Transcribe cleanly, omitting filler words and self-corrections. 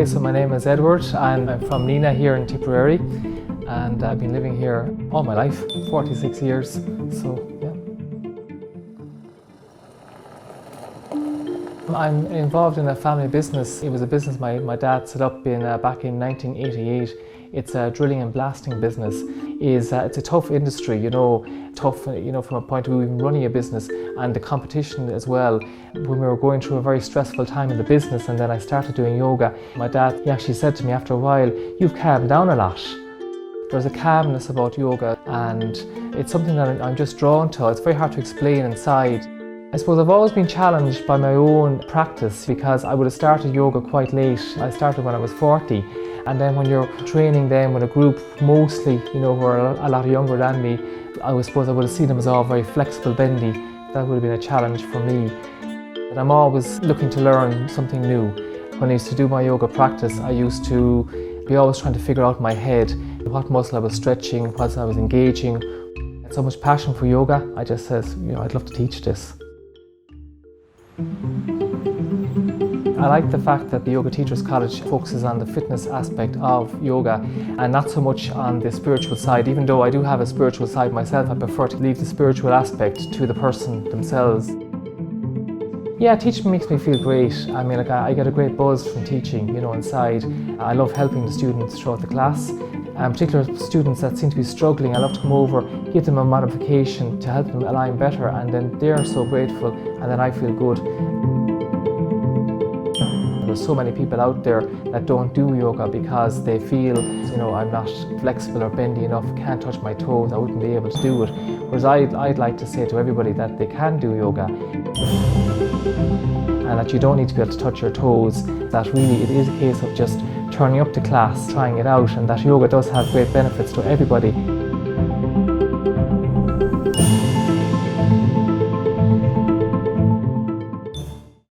so my name is Edward and I'm from Nina here in Tipperary, and I've been living here all my life, 46 years, so yeah. I'm involved in a family business. It was a business my dad set up back in 1988. It's a drilling and blasting business. It's a tough industry, tough, from a point of view of running a business, and the competition as well. When we were going through a very stressful time in the business, and then I started doing yoga, my dad, he actually said to me after a while, "You've calmed down a lot." There's a calmness about yoga, and it's something that I'm just drawn to. It's very hard to explain inside. I suppose I've always been challenged by my own practice, because I would have started yoga quite late. I started when I was 40, and then when you're training then with a group mostly, who are a lot younger than me, I suppose I would have seen them as all very flexible, bendy. That would have been a challenge for me. But I'm always looking to learn something new. When I used to do my yoga practice, I used to be always trying to figure out in my head what muscle I was stretching, what I was engaging. I had so much passion for yoga, I just said, I'd love to teach this. I like the fact that the Yoga Teachers College focuses on the fitness aspect of yoga and not so much on the spiritual side. Even though I do have a spiritual side myself, I prefer to leave the spiritual aspect to the person themselves. Yeah, teaching makes me feel great. I mean, I get a great buzz from teaching, inside. I love helping the students throughout the class, and particularly students that seem to be struggling. I love to come over, give them a modification to help them align better, and then they're so grateful, and then I feel good. There's so many people out there that don't do yoga because they feel, I'm not flexible or bendy enough, can't touch my toes, I wouldn't be able to do it. Whereas I'd like to say to everybody that they can do yoga, and that you don't need to be able to touch your toes, that really it is a case of just turning up to class, trying it out, and that yoga does have great benefits to everybody.